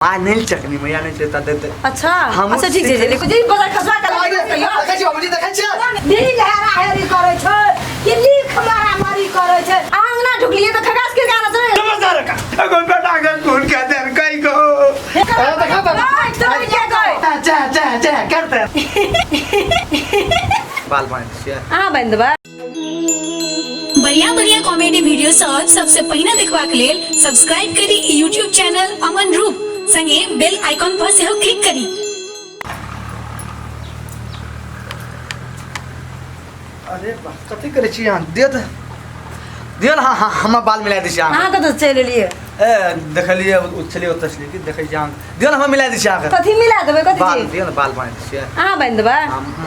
नहीं चकनी मैया नहीं चलता देते। अच्छा अच्छा ठीक छै लेकिन जे बाजार खसवा के लागे छै यार देखै छी बाबूजी देखै छी नील हेरा हेरी करे छै कि लिख मारा मारी करे छै आंगना ढुकलिए त खगास के गाना छै नमस्कार का अगो बेटा के खून के देर कई को देखा बाबा चा चा चा करते बाल बांध से हां बंदबा बढ़िया बढ़िया कॉमेडी वीडियो सबसे पहिने देखबाक लेल सब्सक्राइब करी YouTube चैनल अमन रूप संगे बेल आइकॉन पर सेहो क्लिक करी। अरे कथि करे छी यहां दे दियो ना हां हम बाल मिला दै छी हां कत चल लिए ए देखलिए उछलिए तसली कि देखै छी यहां दियो ना हम मिला दै छी आके कथि मिला देबे कथि बाल दियो ना बाल बांध से हां बंदबा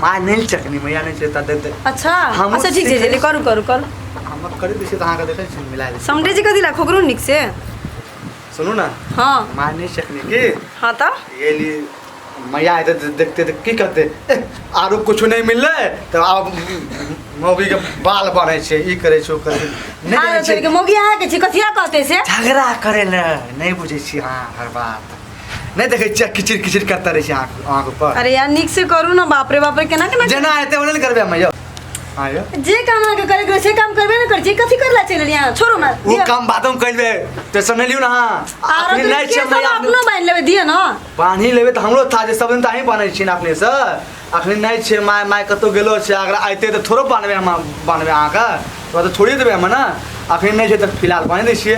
मां नहीं चकनी मैया नहीं चलता देते। अच्छा अच्छा ठीक छै ले करू करू करू हम कर दै छी त अहाँ के देखै छी मिला दै छी समझे जी कथि ला खोकरू निक से सुनू ना हां मां नहीं चकनी की हां त ये लिए मैया इधर देखते तो की करते आरो कुछ नहीं मिलले तो अब मौगी के बाल बने छे ई करे छो करे नहीं हां छे के मोगी आ के छी कथिया कहते से झगड़ा करे ले नहीं बुझे छी हां हर बात नहीं देखे छी किचिर किचिर करता रहे छी आंख पर। अरे यार निक से करू ना बाप रे केना केना जेना आते ओने करबे मैया आयो जे काम आके करे के से काम करबे ना कर छी कथि करला चल लिया छोड़ो ना वो काम बातम कइबे तो सुन लियो ना आरो अपने नहीं छे मैया अपनो बांध लेबे दिए ना पानी लेबे त हमरो था जे सब दिन त ही पानी छी ना अपने से अखनी नहीं छे माय माय कतो गेलो छे अगर आइते त थोड़ो बानबे हम बानबे आका तो छोड़ी देबे हम ना अखनी नहीं छे त फिलहाल पानी दै छिए।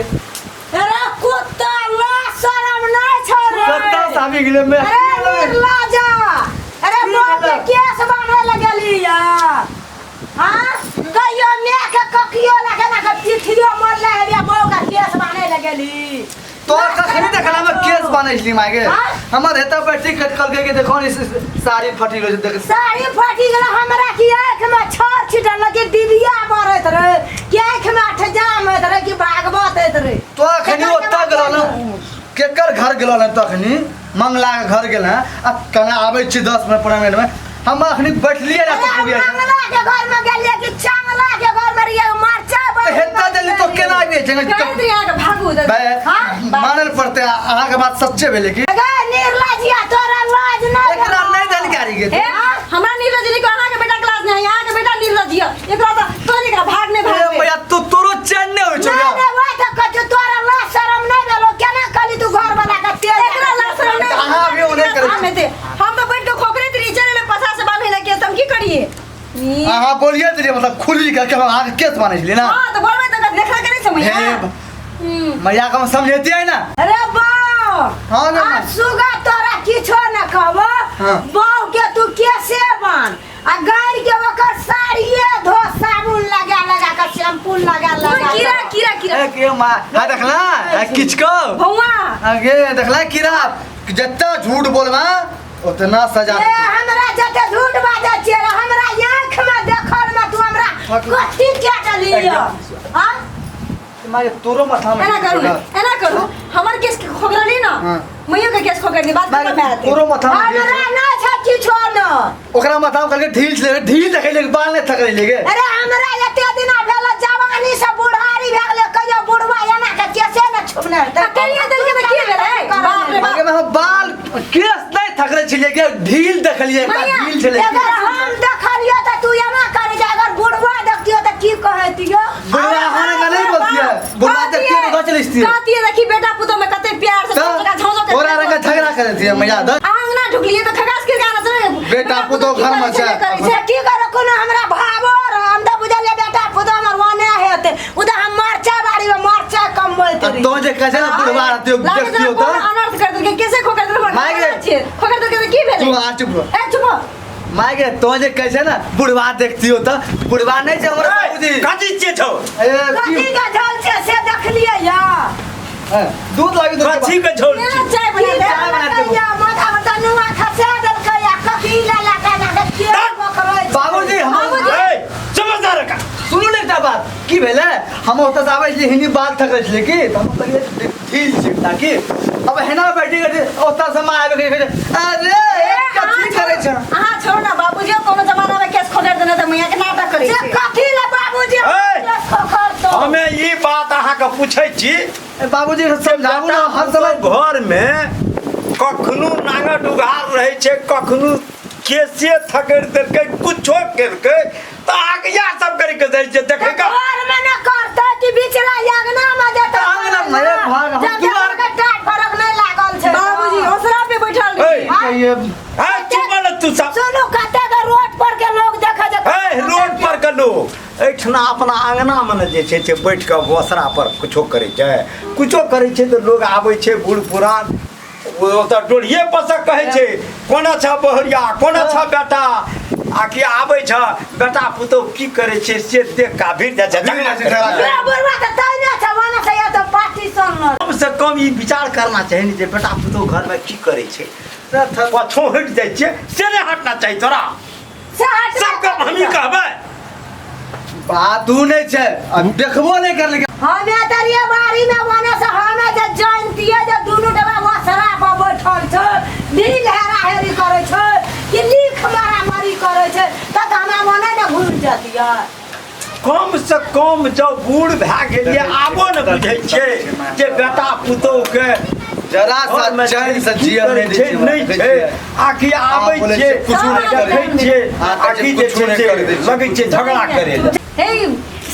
अरे कुत्ता ला शरम नहीं छोड़े कुत्ता साबी गिले में अरे ला जा अरे मोर के केस बांधे लगली या हां कहियो ने के ककियो लगे ना के तिथियो मर ले हेबे बौ का केस बांधे लगली तो कखनी देखला में केस बानैली मागे हमर हेता बैठी कटकल के देखो इस साड़ी फटी लो देख साड़ी फटी गेल हमरा की आंख में छर छिटल लगे दिदिया मारत रे के आंख में ठजाम होत रे कि भागवत होत रे तो अखनी ओत्ता गेलो ना केकर घर गेलो ना तखनी मंगला के घर गेल है आ कना आबै छी 10 मिनट 15 मिनट में हम अखनी बैठलिए ना तो मंगला के घर में गेलिए कि चांगला के घर में रिया मारचा हेता जल्दी तो केना आबे छै कहत रिया के भागू दे हां मानल पड़ते अहाँ के बात सच्चे भेले कि अगे निर्लजिया तोरा लाज ना एकरा नहीं जानकारी के हमरा निर्लजी को अहाँ के बेटा क्लास नहीं अहाँ के बेटा निर्लजिया एकरा तो तोरी का भागने भाग भैया तू तोरो चैन नहीं होय छै ना वो तो कछ तोरा ला शरम नहीं देलो केना कली तू घर वाला का तेल एकरा ला शरम नहीं अहाँ भी ओने करे हम तो बैठ के खोखरे तरी चले ले पसा से बांधे लगे तुम की करिए अहाँ बोलिए तो मतलब खुली के अहाँ केस बानै छली ना हां तो बोलबे तो देखा करे समय मैया का समझेती है ना अरे बा हां ना सुगा तोरा किछो न कहबो बाऊ के तू कैसे बन आ गाड़ी के ओकर साड़िए धो साबुन लगा लगा के शैम्पू लगा लगा कीड़ा ए के मां हां देखला किचको भौवा आगे देखला कीड़ा जत्ता झूठ बोलबा उतना सजा ए हमरा जते झूठ बाजै छियै हमरा आंख में देखल में तू हमरा कथि के डलियो हां मारे तोरो माथा में एना करू हमर केस खोगरली ना मइयो के केस खोगरली बात कर मैं तोरो माथा में हमरा ना छ किछो न ओकरा माथा में करके ढील देखे ले बाल ने थकले लेगे अरे हमरा एते दिन भेल जवानी से बुढ़ारी भ गेले कहियो बुढ़वा एना के केसे न छुपने कहियो दिल के की भेलै बाप रे आगे में बाल केस नहीं थकले छिले के ढील देखलिए ढील छले अगर हम देखलियो त तू एना करे जे अगर बुढ़वा देखतियो त की कहतियो बुढ़वा होने का नहीं बोलती है बुढ़वा देखती है तो चलिस्ती है कहती है देखी बेटा पुतो में कते प्यार से झोंका झोंका और रंग झगड़ा करती है मैया आंगना ढुकलिए त खगास के गाना छै बेटा पुतो घर में छै की करे कोनो हमरा भावो हम त बुझलिए बेटा पुतो हमर वाने हेते उदा हम मारचा बाड़ी में मारचा कम बोलते तो जे कैसे बुढ़वा देखती हो तो अनर्थ कर दे कैसे खोकर दे खोकर दे की भेले तू आ चुप ए चुप मागे तो जे कैसे ना बुढ़वा देखती हो तो बुढ़वा नहीं छै हमर बाबूजी कथि छे छौ ए कथि का झोल छै से देखलिए या दूध लागी दूध कथि के झोल मेरा चाय बना दे या माथा में तनुआ खसा दल के या कथि ला का ना के पकड़ै बाबूजी हम ए समझदार का सुनु ने एकटा बात की भेले हम ओतस आबै छी हिनी बात थकरै छी कि हम कहिए ढील छै ताकि अब हेना बैठी के ओतस हम आबे के अरे कथि करे छ हां छोड़ ना बाबूजी कोनो जमाना में केस खोकर देने त मैया के नाटक करै छै कथि ला बाबूजी केस खोकर तो हमें ई बात अहाँ के पूछै छी बाबूजी समझाबू ना हम सब घर में कखनो नांगट उघार रहे छे कखनो केसे थकड़ देलकै कुछो केलकै त आगिया सब करि के दै छै देखै का घर में न करता कि बिचला यागना में देता आंगना में भाग हम जब दुआर के टाट फरक नहीं लागल छे बाबूजी ओसरा पे बैठल ए, रही ये है चुप न तू सब सुनो कहते के रोड पर के लोग देखा ए रोड पर के लोग एठना अपना आंगना में जे छै से बैठ के बसरा पर कुछो करे छै तो लोग आबै छै बूढ़ पुरान ओ त डोलिए पर से कहै छै कोना छ बहरिया कोना छ बेटा आखि आबै छ बेटा पुतौ की करे छै से देख का भीड़ जा छै झगड़ा करे छै। बुढ़वा के तैने छ वाना से या तो पार्टी सन कम से कम ई विचार करना चाहिए जे बेटा पुतौ घर में की करे छै पछो हट जाइ छै से नहीं हटना चाहिए तोरा से हट सबके हमी कहबै बात तू नहीं छे अब देखबो नहीं करले हमें तरिया बारी में वाना से हमें जे जानती है जे दुनु डबा वसरा पर बैठल छ दिल हेरा हेरी करे छ कि लिख मारा मारी करे छ त हमरा मने न भूल जातिया कम से कम जब बूढ़ भए गेलिए आबो न बुझै छै जे बेटा पुतौ के जरा सा चैन से जिया नहीं दै छै नहीं छै आखि आबै बोलै छै छै, कुछ नहीं देखै करे। छै हाँ, आखि जे कुछ नहीं छै करे दै छै। लगै छै झगड़ा करे ला। हे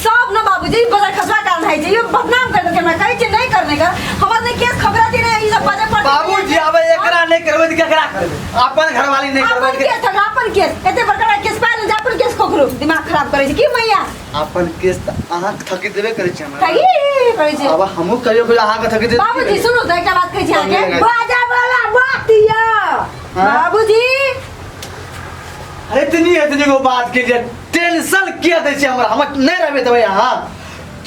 सब न बाबूजी बाजार खसरा कारण है ये बदनाम कर देके मैं कहि छै नहीं करने का हमार ने केस खबरा थी ना ई सब बाजे पर बाबूजी आबे एकरा नहीं करबै त केकरा करबै अपन घरवाली नहीं करबै अपन केस था अपन केस एते बड़का केस पाल जा अपन केस कोकरो दिमाग खराब करे छै की मैया अपन केस त अहाँ थकी देबे करे छै हमरा ठगी करे छै अब हमहु कहियो कोई अहाँ के थकी दे बाबूजी सुनो तो एकटा बात कहै छी आगे बाजा वाला बात दिया बाबूजी अरे इतनी को बात के लिए टेंशन किया दे छै हमरा हम नहीं रहबे तबे यहां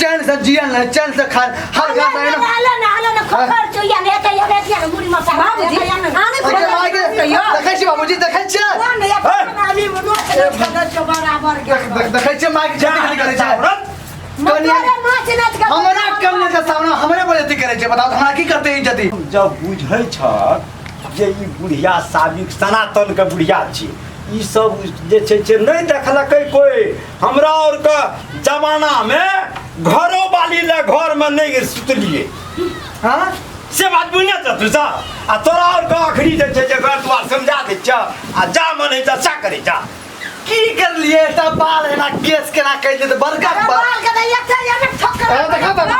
चैन से जिया न चैन से खा हर गात है ना हालो न खखर चुया ने त ये बेटिया मुड़ी मसा बाबूजी आने अरे माय के देखै छी बाबूजी देखै छी कोन ने आदमी मनो से बराबर के देखै छी माय के जल्दी करे छै मरे नाच नाच के हमरा कम के सामने हमरे बेइज्जती करे छै बताओ हमरा की करते इज्जती जब बुझै छ जे ई बुढ़िया साबिक सनातन के बुढ़िया छी ई सब जे छै से नहीं देखलकै कोई हमरा और के जमाना में घरो वाली ले घर में नहीं सुतलिए हां से बात बुझना छ तू सा आ तोरा और के आखरी जे छै जे घर द्वार समझा दे छ आ जा मने जा सा करे जा की कर लिए त बाल है ना केस केना कह दे बड़का बाल के दैया त ये ठक्कर देखा त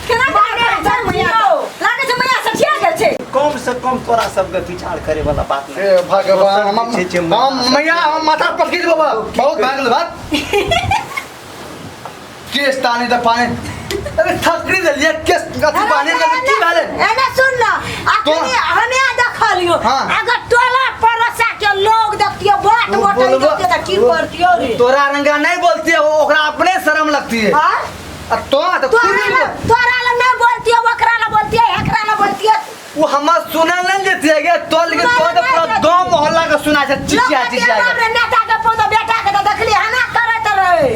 केना करे मैया लागे छै मैया सचिया गेल छै कम से कम तोरा सबके विचार करे वाला बात हे भगवान हम मैया हम माथा पटकी दे बाबा बहुत भागल बात केस ताने त पानी अरे थकरी दे लिए केस कथि पानी के की भाले एने सुन ना आखिरी हमें देखलियो हाँ। अगर टोला परसा के लोग देखतियो बाट मोटे देखते त की करतियो रे तोरा रंगा नहीं बोलती है ओकरा अपने शर्म लगती है हां तो खुद ही बोल। तोरा ला नहीं बोलतियो ओकरा ला बोलतियो एकरा ला बोलतियो वो हम सुना नहीं देती है क्या तो लेकिन तो पूरा दो मोहल्ला का सुना है चिचिया चिचिया रे नेता के पोतो बेटा के त देखली हना करत रहे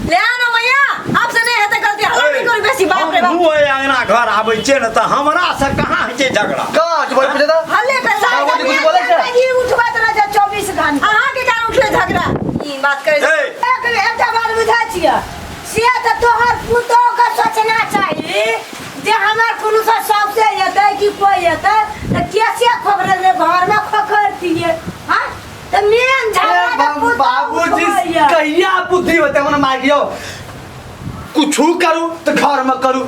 ले आना मैया आपसे नहीं हेते गलती हल्ला नहीं करी बेसी बाप रे बाप तू अंगना घर आबै छै न त हमरा से कहाँ है छै झगड़ा कहाँ जो बोल पूछे था हल्ले कर बाबूजी कुछ बोले क्या ये उठबत रहे 24 घंटा अहाँ के कारण उठले झगड़ा ई बात करे ए एकटा बात बुझा छियै से त तोहर पुतो के सोचना चाहिए जे हमर कोनो से शौक से येतै कि कोई येतै त कैसे खबर रे घर में खखरतिए हां त मेन झगड़ा बाबूजी कहिया बुद्धि होते मन मागियो कुछ करू तो घर में करू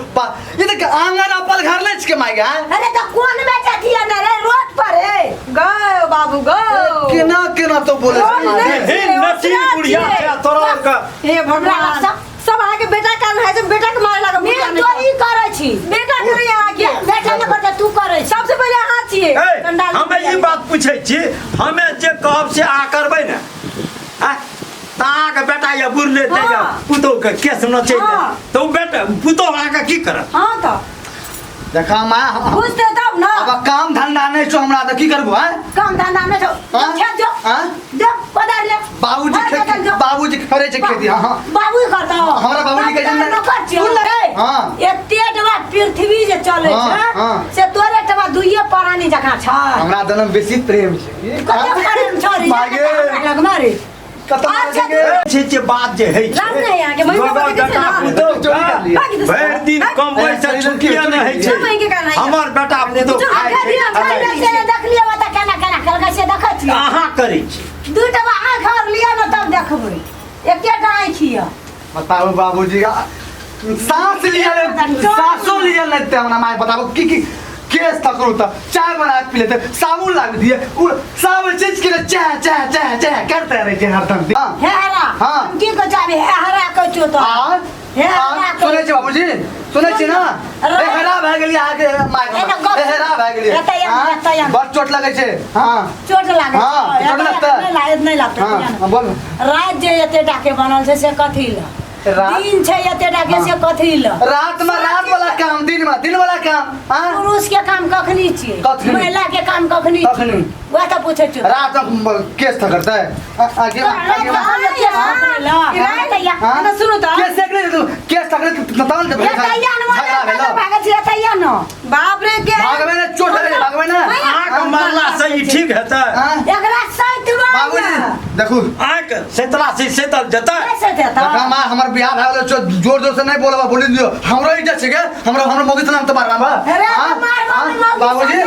ये तो आंगन अपल घर ले के मांगे अरे तो कौन में जातिया न रे रोड पर है गो बाबू गो केना केना तो बोले हे नची बुढ़िया छै तोरा का हे भगवान सब आगे बेटा का है जब बेटा के मारे लगा मैं तो ही करे छी बेटा करे आगे बेटा न करते तू करे छी सबसे पहले हाथ छिए हमें ई बात पूछै छी हमें जे कहब से आ करबै न हां ता के बेटा या बुरले दे पुतो के केस न छै तो बेटा पुतो आके की करत हां तो देखा मां बुझते तब ना अब काम धंधा नहीं छो हमरा तो की करबो हैं काम धंधा में तो खेत जो हां दे पदार ले बाबूजी करे छै खेती हां बाबू करता हो हमरा बाबूजी के जन्म न कर छियो हां एते टबा पृथ्वी जे चले हाँ, छै हाँ। से तोरे टबा दुइये प्राणी जका छ हमरा दनम बेसी प्रेम छै कते प्रेम छोरी मागे लग मारे कतम अच्छा, छै जे बात जे है राम नहीं आगे मैं बाबा बेटा पुतो भरि दिन कमबै से छुट्टिया न है छै हमर बेटा पुतो खाय छै छियै अहाँ करै छी दूटा आँख और लिया ना तब देखबै एकेटा आँख हिया बताओ बाबूजी का सांस लिया सांसों लिया लेते हैं ना माय बताओ की केस था करो था चाय बना के पी लेते साबुन लगा दिए सब चीज के लिए चाय चाय चाय चाय करते रहे हर दम हेहरा हाँ। हम की को जाबे हेहरा को चो तो सुने छी बाबूजी सुने छी ना हेरा भए गेली आके माय हेरा भए गेली बड़ चोट लगे छे हां चोट लागे हाँ, चोट लगता है। नहीं लगता हां बोल रात जे एते डाके बनल छै से कथी ल रात- दिन छै एते डाके से कथी ल रात में रात वाला काम दिन वाला काम हां पुरुष के काम कखनी छियै कखनी? महिला के काम कखनी कखनी? वह तो पूछे छ रात में केस था करता है आगे ना सुनो तो केस सेकले तू केस था करते नताल दे बाप रे के भागवे ने चोट लगे भागवे ना अहाँके मरला से ई ठीक हेतै बाबूजी देखो अहाँके सेतला से सेतल जेतै देखा मां हमर बियाह भए गेलो जोर जोर से नहीं बोलबा बोली दियो हमरो इज्जत छै के हमरो मोगी नाम तो मारना बा बाबूजी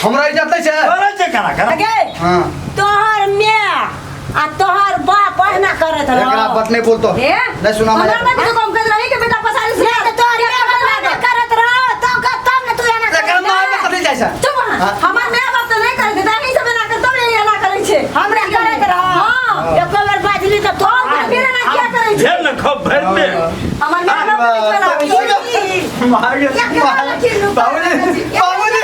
हमरो इज्जत नहीं छै करे छै करा करा हां तोहर माय आ तोहर बाप पहिना करत एकरा बात नहीं बोलतो नहीं सुना मैं काम कर रही के बेटा पसारी से करत रह तब न तू एना एकरा मां पे कथि जाय छै चुप हमार माय बाप तो नहीं करे दादी सब ना कर तब ये ना करे छे हमरा करत रह हां एक बार बाजली तो तो फिर ना क्या करे छे झेल न खब भर में हमार माय बाप बाबूजी बाबूजी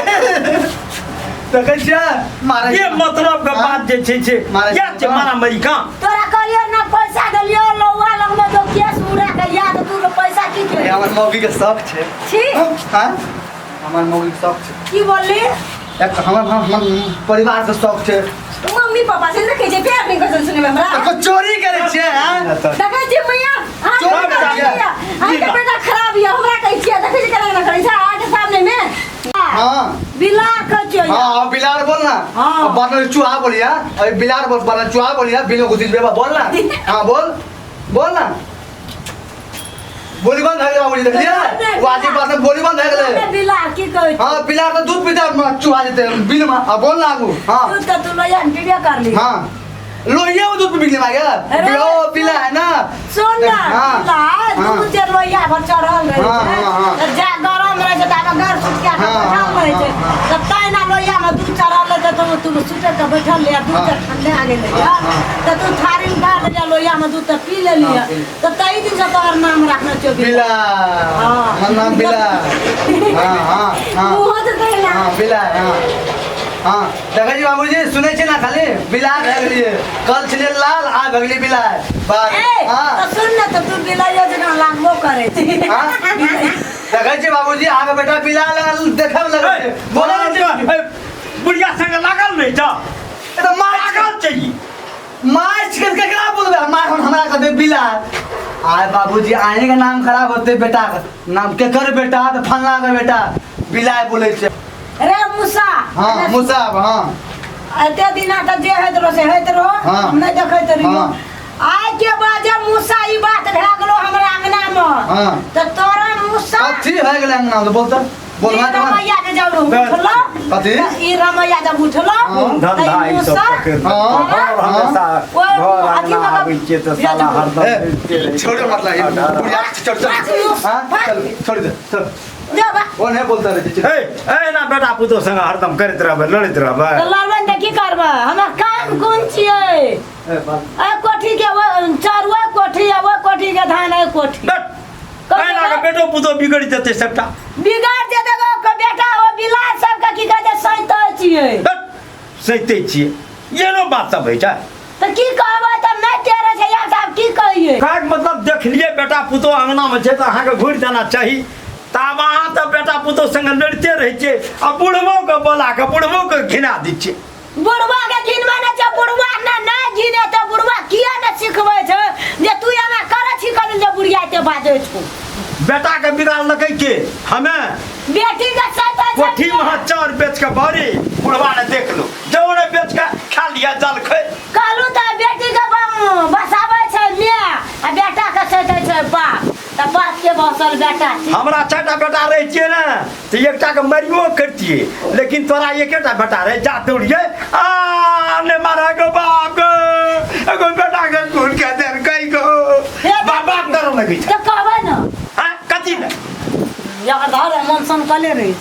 देखै छियै मारे ये मतलब के बात जे छै मारे- या छै मारा अमेरिका तोरा कहलियो ना पैसा देलियो लौवा लग में तो केस उड़ा के याद तू पैसा की के हमर मौगी के शौक छै छी हां हमर मौगी के शौक छै की बोलली एक हमर परिवार के शौक छै मम्मी पापा से देखे छे फिर अपनी क्वेश्चन सुने में हमरा तो चोरी करे छियै हां देखे छे मैया हां चोर कर दिया। हां के बेटा खराब है हमरा कहै छियै देखे छे केना करे छे आगे सामने में हां बिला के जो हाँ बिलार बोल ना हाँ। बात चूहा बोलिया अभी बिलार बोल चूहा बोलिया बिलो घुसी बेबा बोल ना हाँ बोल ना बोली बंद है बाबूजी देख लिया वो आजी पास में बोली बंद है गले बिला की कहै हाँ बिलार तो दूध पीता चूहा देते बिल में हाँ बोल ना आगू हाँ तू तो तू लोया वीडियो कर ली हाँ लोहिया वो दूध पे बिकने में गया अरे। बिलो पिला है ना सुन ना हाँ। बिला हाँ। तू जे लोया पर चढ़ल रहे हाँ, हाँ, हाँ। तो जा गरम रहे छै त घर सुत के हाँ, बैठल रहे छै हाँ, त तै ना लोया में दूध चढ़ल रहे त तू सुते के बैठल ले दूध हाँ। ठंडे आ गेले हाँ, हाँ। त तू थारी में डाल दे लोया में दूध त पी ले लिया हाँ, पी ले। त तई दिन से तोहर नाम रखना चाहिए बिला हाँ। हमारा नाम बिला हाँ हाँ हाँ मुंह तो कहला हाँ बिला हाँ हाँ देखा जी बाबूजी सुने छे ना खाली बिला भए गेलिए कल छले लाल आ भए गेली बिला बात ए हाँ तो सुन ना तो तू बिला योजना लागबो करे छी हाँ देखा जी बाबूजी आगे बेटा बिला देखे में लगे छे बोले छे बुढ़िया संग लागल नहीं जा ए तो मार लागल चाहिए मार के केकरा बोलबे मार हमरा कहते बिला आय बाबूजी आने का नाम खराब होते बेटा का नाम केकर बेटा तो फलना का बेटा बिला बोले छे रे मूसा हाँ मुसाब हाँ एते दिना त जे होइत रहो से होइत रहो हाँ। हम नहीं देखैत रहियो हाँ। आइ के बाद जब मूसा ई बात भए गेलो हमरा अंगना में हाँ। त तोरा मूसा कथी भए गेलै अंगना तो बोलता बोल ई मार रमैया के जब उठलो कथी? त ई रमैया जब उठलो धंधा त ई ई सब मूसा पकड़ हाँ, और हमेशा वो घर अथी आंगना वाला- आबै छियै तऽ साला हरदम छोड़ो मतलब ये बुढ़िया चल हाँ चल छोड़ दे चल जा बा वो नहीं बोलता रहे चल ए ना बेटा पुतो संग हरदम करैत रहबै लड़ैत रहबै त लड़बन त की करबा हमरा काम कोन छियै ए बात ए कोठी के वो चरवा कोठी है वो कोठी के धान है कोठी ना के बेटो पुतो बिगड़ जेतै सबटा बिगाड़ दे देगो के बेटा वो बिलास सब का की कहते सैत छियै सहिते छियै येनो बात सब होइ छै त की कहबै त मैं तेरे छै यार साहब की कहिए काक मतलब देख लिए बेटा पुतो अंगना में छै तऽ अहाँके घुरि देना चाही तब अहाँ तऽ बेटा पुतो संग लड़ते रहै छियै आ बुढ़बो के बोला के बुढ़बो के घिना दै छियै बुढ़वा के घिनबे न छै बुढ़वा न घिने त बुढ़वा किया न सिखबै छै जे तू एना करे छी कदिन जे बुढ़िया ते बाजै छौ बेटा के बिगाड़लकै के हमे बेटी के सैत कोठी में चाउर बेच के भरी बुढ़वा ने देख लो जौन बेच के खा लिया जल खै कहलू त बेटी के बसाबै छै मिया आ बेटा के सैत छै बाप त बाप के बस फसल बेटा हमरा 6टा बेटा रहे छिए ना तो एकटा के मरियो करतिए लेकिन तोरा एकेटा बेटा रहे जा दौड़िए आ ने मारा गो बाप गो एगो बेटा के खून के देर कई गो बाप बाप डरो लगी तो कहबे न हां कथी ने यार धर मन सन कले रही